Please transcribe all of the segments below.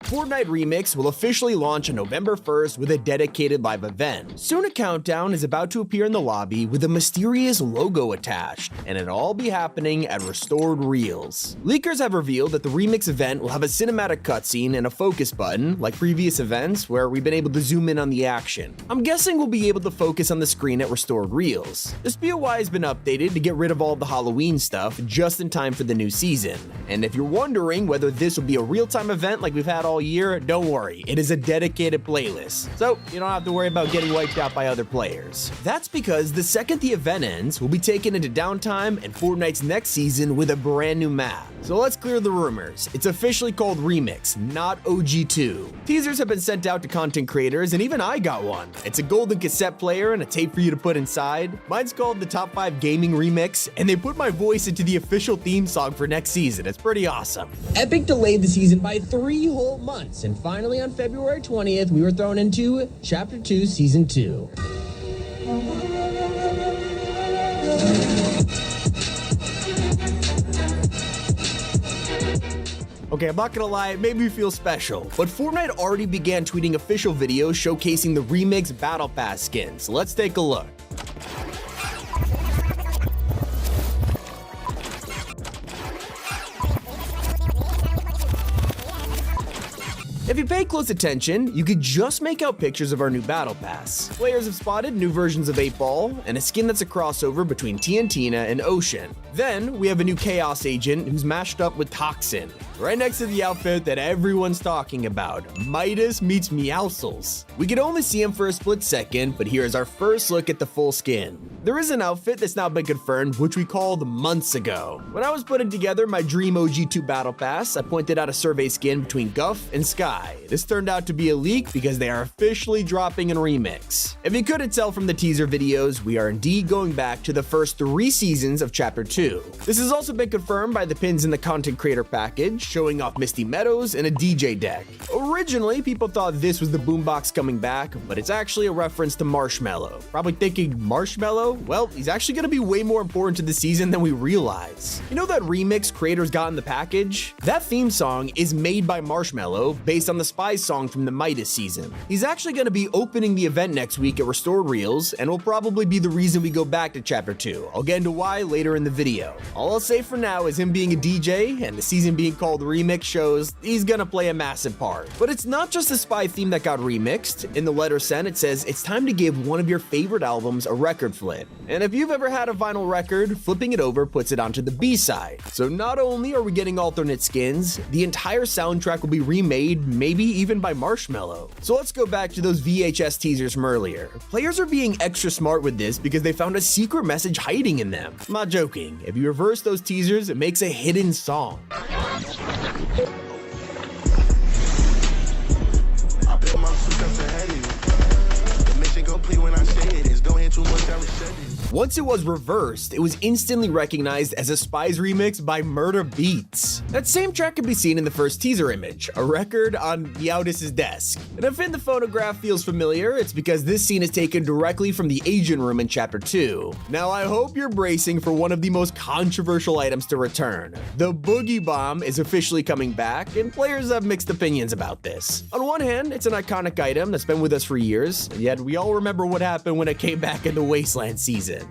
Fortnite Remix will officially launch on November 1st with a dedicated live event. Soon a countdown is about to appear in the lobby with a mysterious logo attached, and it'll all be happening at Restored Reels. Leakers have revealed that the Remix event will have a cinematic cutscene and a focus button, like previous events where we've been able to zoom in on the action. I'm guessing we'll be able to focus on the screen at Restored Reels. The SPOY has been updated to get rid of all the Halloween stuff just in time for the new season. And if you're wondering whether this will be a real-time event like we've had all year, don't worry, it is a dedicated playlist, so you don't have to worry about getting wiped out by other players. That's because the second the event ends, we'll be taken into downtime and Fortnite's next season with a brand new map. So let's clear the rumors. It's officially called Remix, not OG2. Teasers have been sent out to content creators, and even I got one. It's a golden cassette player and a tape for you to put inside. Mine's called the Top5Gaming Remix, and they put my voice into the official theme song for next season. It's pretty awesome. Epic delayed the season by 3 whole months, and finally on February 20th, we were thrown into Chapter 2, Season 2. Okay, I'm not gonna lie, it made me feel special, but Fortnite already began tweeting official videos showcasing the Remix Battle Pass skins. Let's take a look. If you pay close attention, you could just make out pictures of our new Battle Pass. Players have spotted new versions of 8-Ball, and a skin that's a crossover between TNTina and Ocean. Then, we have a new Chaos Agent who's mashed up with Toxin, right next to the outfit that everyone's talking about, Midas meets Meowscles. We could only see him for a split second, but here's our first look at the full skin. There is an outfit that's now been confirmed, which we called months ago. When I was putting together my dream OG2 Battle Pass, I pointed out a survey skin between Guff and Sky. This turned out to be a leak because they are officially dropping in Remix. If you couldn't tell from the teaser videos, we are indeed going back to the first 3 seasons of Chapter 2. This has also been confirmed by the pins in the content creator package, showing off Misty Meadows and a DJ deck. Originally, people thought this was the boombox coming back, but it's actually a reference to Marshmello. Probably thinking Marshmello? Well, he's actually going to be way more important to the season than we realize. You know that Remix creators got in the package? That theme song is made by Marshmello based on the Spies song from the MYTHICS season. He's actually going to be opening the event next week at Restored Reels and will probably be the reason we go back to Chapter 2. I'll get into why later in the video. All I'll say for now is him being a DJ and the season being called Remix shows he's gonna play a massive part. But it's not just the Spy theme that got remixed. In the letter sent, it says it's time to give one of your favorite albums a record flip. And if you've ever had a vinyl record, flipping it over puts it onto the B-side. So not only are we getting alternate skins, the entire soundtrack will be remade, maybe even by Marshmello. So let's go back to those VHS teasers from earlier. Players are being extra smart with this because they found a secret message hiding in them. I'm not joking. If you reverse those teasers, it makes a hidden song. Once it was reversed, it was instantly recognized as a Spies remix by Murder Beats. That same track can be seen in the first teaser image, a record on Meowdis' desk. And if in the photograph feels familiar, it's because this scene is taken directly from the Agent Room in Chapter 2. Now I hope you're bracing for one of the most controversial items to return. The Boogie Bomb is officially coming back, and players have mixed opinions about this. On one hand, it's an iconic item that's been with us for years, and yet we all remember what happened when it came back in the Wasteland season.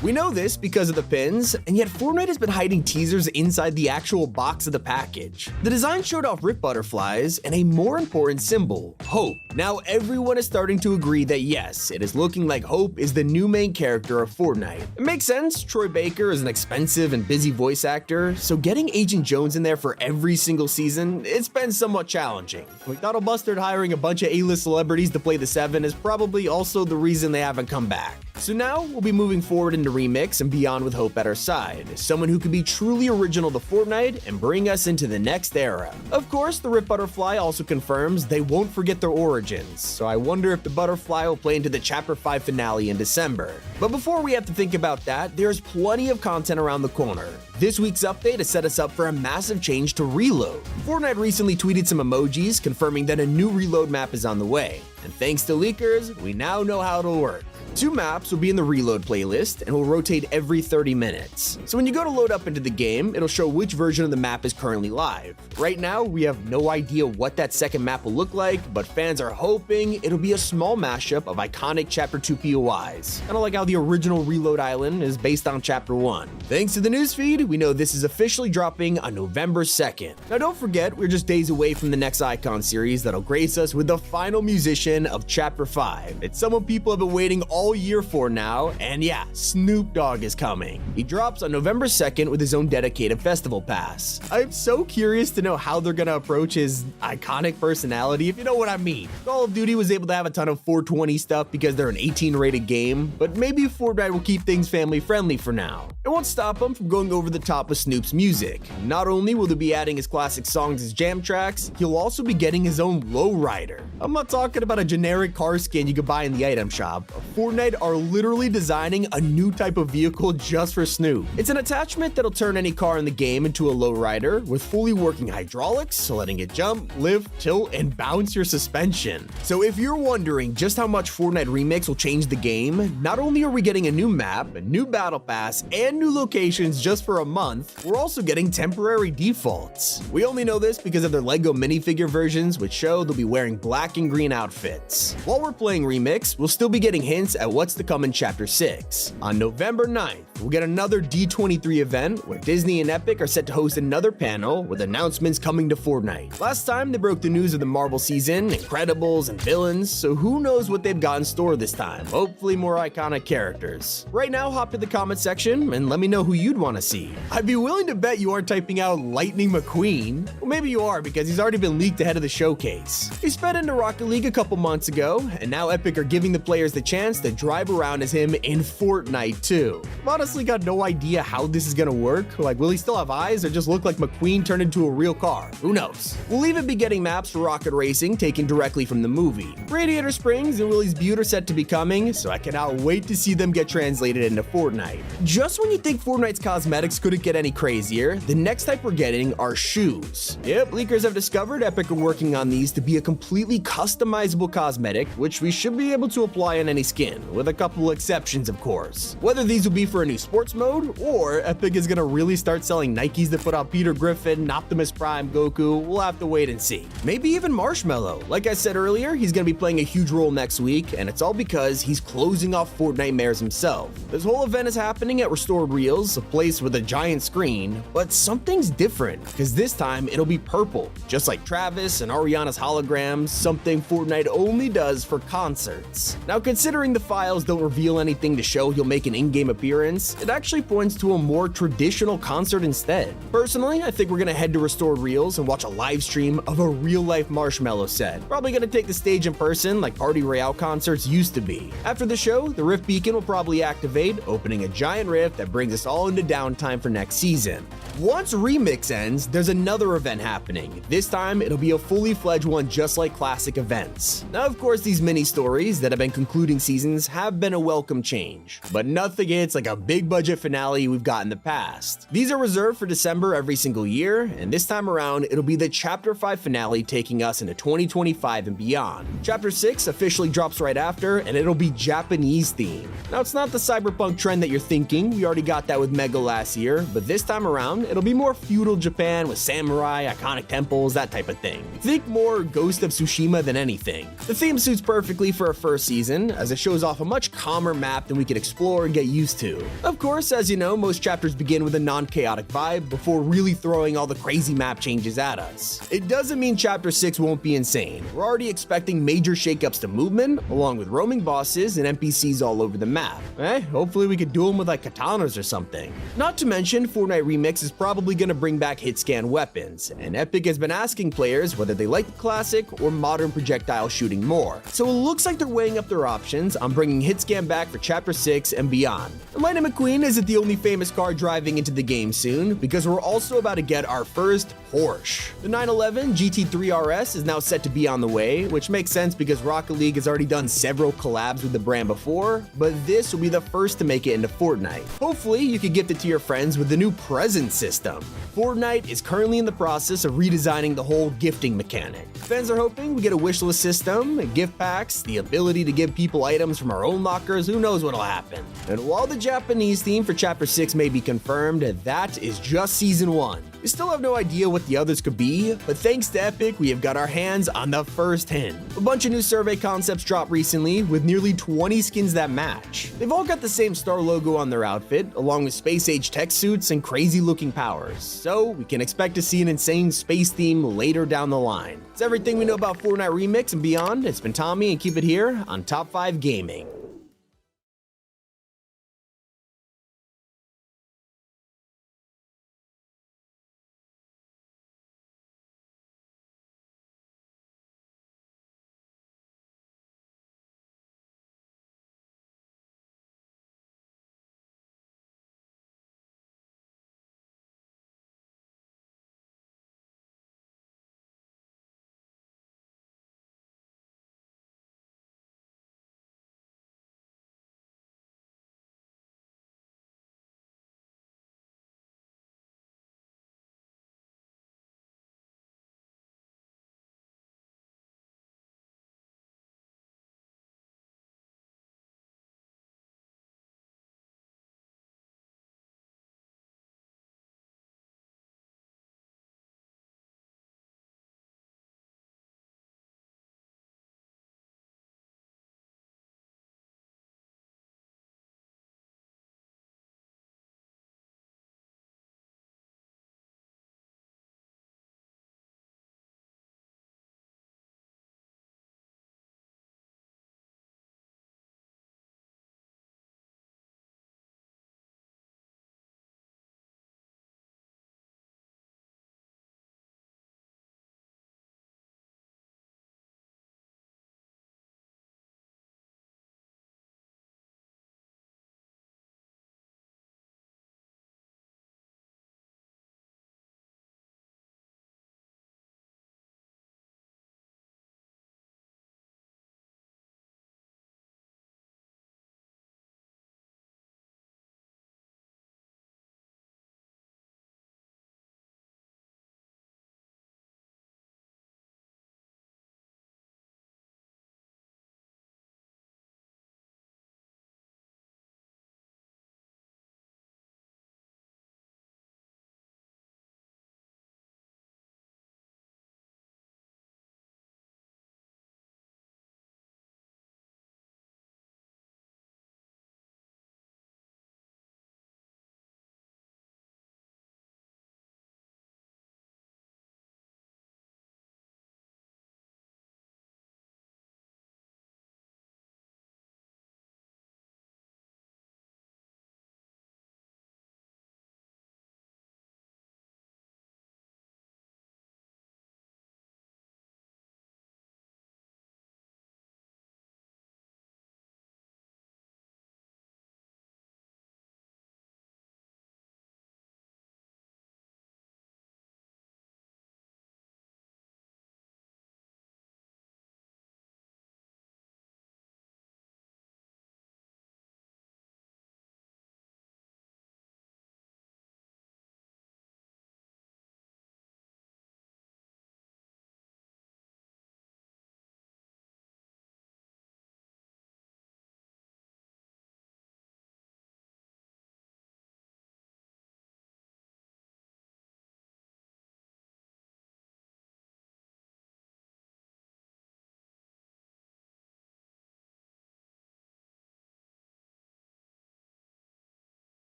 We know this because of the pins, and yet Fortnite has been hiding teasers inside the actual box of the package. The design showed off rip butterflies and a more important symbol, Hope. Now everyone is starting to agree that yes, it is looking like Hope is the new main character of Fortnite. It makes sense, Troy Baker is an expensive and busy voice actor, so getting Agent Jones in there for every single season, it's been somewhat challenging. McDonald Mustard hiring a bunch of A-list celebrities to play the 7 is probably also the reason they haven't come back. So now we'll be moving forward into Remix and beyond with Hope at our side, someone who could be truly original to Fortnite and bring us into the next era. Of course, the Rip Butterfly also confirms they won't forget their origins, so I wonder if the butterfly will play into the Chapter 5 finale in December. But before we have to think about that, there's plenty of content around the corner. This week's update has set us up for a massive change to Reload. Fortnite recently tweeted some emojis confirming that a new Reload map is on the way, and thanks to leakers, we now know how it'll work. 2 maps will be in the reload playlist and will rotate every 30 minutes. So when you go to load up into the game, it'll show which version of the map is currently live. Right now, we have no idea what that second map will look like, but fans are hoping it'll be a small mashup of iconic Chapter 2 POIs, kind of like how the original Reload Island is based on Chapter 1. Thanks to the newsfeed, we know this is officially dropping on November 2nd. Now don't forget, we're just days away from the next Icon series that'll grace us with the final musician of Chapter 5. It's someone people have been waiting all year for now, and yeah, Snoop Dogg is coming. He drops on November 2nd with his own dedicated festival pass. I'm so curious to know how they're gonna approach his iconic personality, if you know what I mean. Call of Duty was able to have a ton of 420 stuff because they're an 18 rated game, but maybe Fortnite will keep things family friendly for now. It won't stop him from going over the top with Snoop's music. Not only will they be adding his classic songs as jam tracks, he'll also be getting his own lowrider. I'm not talking about a generic car skin you could buy in the item shop. Fortnite are literally designing a new type of vehicle just for Snoop. It's an attachment that'll turn any car in the game into a lowrider with fully working hydraulics, letting it jump, lift, tilt, and bounce your suspension. So if you're wondering just how much Fortnite Remix will change the game, not only are we getting a new map, a new battle pass, and new locations just for a month, we're also getting temporary defaults. We only know this because of their LEGO minifigure versions, which show they'll be wearing black and green outfits. While we're playing Remix, we'll still be getting hints at what's to come in Chapter 6. On November 9th, we'll get another D23 event where Disney and Epic are set to host another panel with announcements coming to Fortnite. Last time they broke the news of the Marvel season, Incredibles, and villains, so who knows what they've got in store this time. Hopefully more iconic characters. Right now, hop to the comment section and let me know who you'd want to see. I'd be willing to bet you aren't typing out Lightning McQueen. Well, maybe you are because he's already been leaked ahead of the showcase. He sped into Rocket League a couple months ago, and now Epic are giving the players the chance to drive around as him in Fortnite too. I've honestly got no idea how this is gonna work. Like, will he still have eyes or just look like McQueen turned into a real car? Who knows? We'll even be getting maps for Rocket Racing taken directly from the movie. Radiator Springs and Willie's Butte are set to be coming, so I cannot wait to see them get translated into Fortnite. Just when you think Fortnite's cosmetics couldn't get any crazier, the next type we're getting are shoes. Yep, leakers have discovered Epic are working on these to be a completely customizable cosmetic, which we should be able to apply on any skin, with a couple exceptions of course. Whether these will be for a new sports mode, or Epic is gonna really start selling Nikes that put out Peter Griffin, Optimus Prime, Goku, we'll have to wait and see. Maybe even Marshmallow. Like I said earlier, he's gonna be playing a huge role next week, and it's all because he's closing off Fortnite Mares himself. This whole event is happening at Restored Reels, a place with a giant screen, but something's different, because this time it'll be purple, just like Travis and Ariana's holograms, something Fortnite only does for concerts. Now, considering the files don't reveal anything to show he'll make an in-game appearance, it actually points to a more traditional concert instead. Personally, I think we're gonna head to Restored Reels and watch a live stream of a real-life Marshmallow set. Probably gonna take the stage in person like Party Royale concerts used to be. After the show, the Rift Beacon will probably activate, opening a giant rift that brings us all into downtime for next season. Once Remix ends, there's another event happening. This time, it'll be a fully fledged one just like classic events. Now, of course, these mini stories that have been concluding seasons have been a welcome change, but nothing hits like a big budget finale we've got in the past. These are reserved for December every single year, and this time around, it'll be the Chapter 5 finale taking us into 2025 and beyond. Chapter 6 officially drops right after, and it'll be Japanese themed. Now, it's not the cyberpunk trend that you're thinking, we already got that with Mega last year, but this time around, it'll be more feudal Japan with samurai, iconic temples, that type of thing. Think more Ghost of Tsushima than anything. The theme suits perfectly for a first season, as it shows off a much calmer map than we could explore and get used to. Of course, as you know, most chapters begin with a non-chaotic vibe before really throwing all the crazy map changes at us. It doesn't mean Chapter 6 won't be insane. We're already expecting major shakeups to movement, along with roaming bosses and NPCs all over the map. Hopefully we could do them with like katanas or something. Not to mention, Fortnite Remix is probably gonna bring back hit scan weapons, and Epic has been asking players whether they like the classic or modern projectile shooting more. So it looks like they're weighing up their options on bringing hit scan back for Chapter 6 and beyond. And Lightning McQueen isn't the only famous car driving into the game soon, because we're also about to get our first Porsche. The 911 GT3 RS is now set to be on the way, which makes sense because Rocket League has already done several collabs with the brand before, but this will be the first to make it into Fortnite. Hopefully, you can gift it to your friends with the new present system. Fortnite is currently in the process of redesigning the whole gifting mechanic. Fans are hoping we get a wishlist system, gift packs, the ability to give people items from our own lockers, who knows what'll happen. And while the Japanese theme for Chapter 6 may be confirmed, that is just Season 1. We still have no idea what the others could be, but thanks to Epic, we have got our hands on the first hint. A bunch of new survey concepts dropped recently, with nearly 20 skins that match. They've all got the same star logo on their outfit, along with space-age tech suits and crazy-looking powers, so we can expect to see an insane space theme later down the line. It's everything we know about Fortnite Remix and beyond. It's been Tommy, and keep it here on Top 5 Gaming.